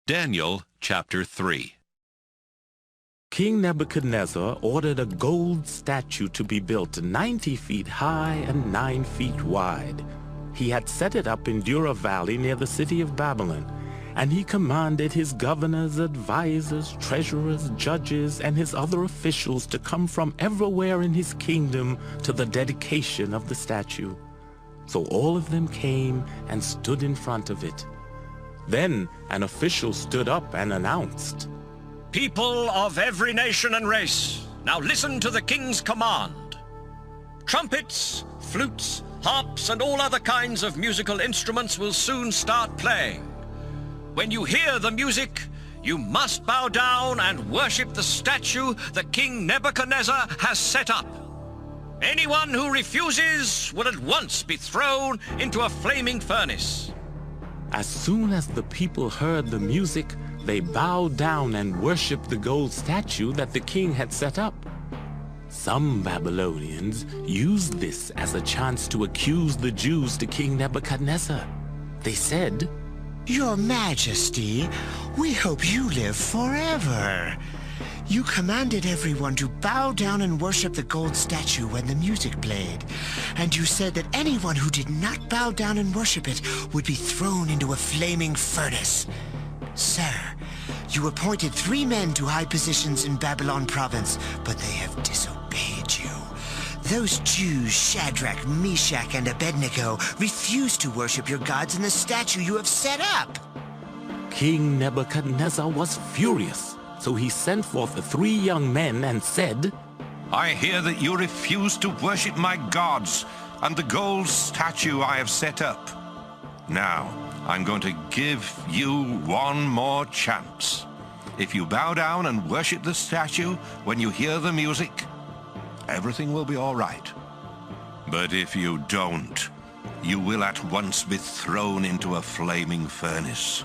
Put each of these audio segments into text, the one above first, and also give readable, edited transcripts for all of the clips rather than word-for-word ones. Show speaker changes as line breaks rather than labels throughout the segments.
Daniel chapter 3.
King Nebuchadnezzar ordered a gold statue to be built 90 feet high and 9 feet wide. He had set it up in Dura Valley near the city of Babylon, and he commanded his governors, advisors, treasurers, judges, and his other officials to come from everywhere in his kingdom to the dedication of the statue. So all of them came and stood in front of it. Then an official stood up and announced,
"People of every nation and race, now listen to the king's command. Trumpets, flutes, harps, and all other kinds of musical instruments will soon start playing. When you hear the music, you must bow down and worship the statue that King Nebuchadnezzar has set up. Anyone who refuses will at once be thrown into a flaming furnace."
As soon as the people heard the music, they bowed down and worshipped the gold statue that the king had set up. Some Babylonians used this as a chance to accuse the Jews to King Nebuchadnezzar. They said,
"Your Majesty, we hope you live forever. You commanded everyone to bow down and worship the gold statue when the music played, and you said that anyone who did not bow down and worship it would be thrown into a flaming furnace. Sir, you appointed 3 men to high positions in Babylon province, but they have disobeyed you. Those Jews, Shadrach, Meshach, and Abednego, refused to worship your gods in the statue you have set up."
King Nebuchadnezzar was furious, so he sent forth the 3 young men and said,
"I hear that you refuse to worship my gods and the gold statue I have set up. Now, I'm going to give you one more chance. If you bow down and worship the statue when you hear the music, everything will be all right. But if you don't, you will at once be thrown into a flaming furnace.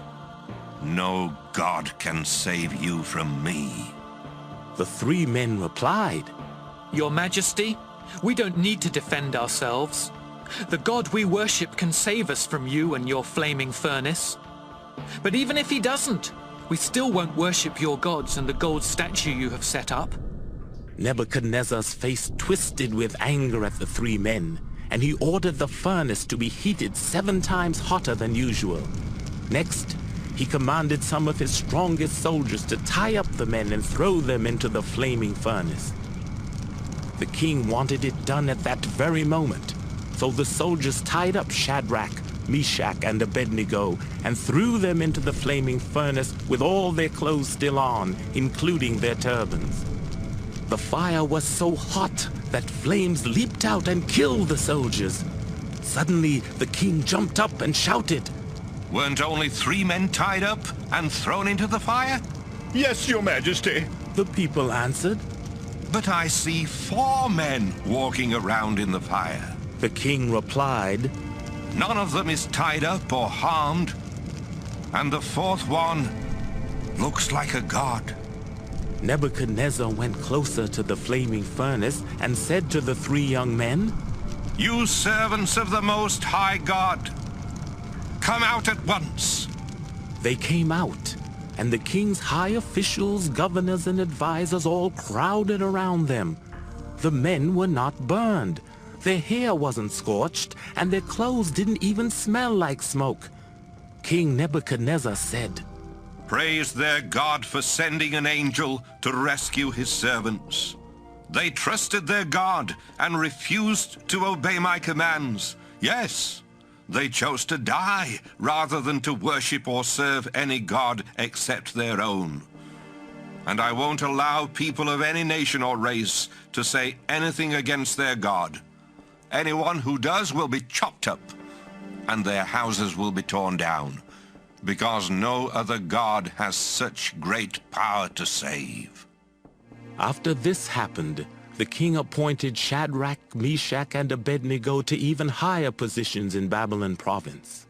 No god can save you from me."
The 3 men replied,
"Your Majesty, we don't need to defend ourselves. The God we worship can save us from you and your flaming furnace. But even if he doesn't, we still won't worship your gods and the gold statue you have set up."
Nebuchadnezzar's face twisted with anger at the 3 men, and he ordered the furnace to be heated 7 times hotter than usual. Next, he commanded some of his strongest soldiers to tie up the men and throw them into the flaming furnace. The king wanted it done at that very moment, so the soldiers tied up Shadrach, Meshach, and Abednego and threw them into the flaming furnace with all their clothes still on, including their turbans. The fire was so hot that flames leaped out and killed the soldiers. Suddenly, the king jumped up and shouted,
"Weren't only 3 men tied up and thrown into the fire?"
"Yes, Your Majesty."
The people answered.
"But I see 4 men walking around in the fire."
The king replied,
"None of them is tied up or harmed, and the 4th one looks like a god."
Nebuchadnezzar went closer to the flaming furnace and said to the 3 young men,
"You servants of the Most High God, come out at once."
They came out, and the king's high officials, governors, and advisors all crowded around them. The men were not burned. Their hair wasn't scorched, and their clothes didn't even smell like smoke. King Nebuchadnezzar said,
"Praise their God for sending an angel to rescue his servants. They trusted their God and refused to obey my commands. Yes, they chose to die rather than to worship or serve any god except their own. And I won't allow people of any nation or race to say anything against their God. Anyone who does will be chopped up, and their houses will be torn down, because no other god has such great power to save."
After this happened, the king appointed Shadrach, Meshach, and Abednego to even higher positions in Babylon province.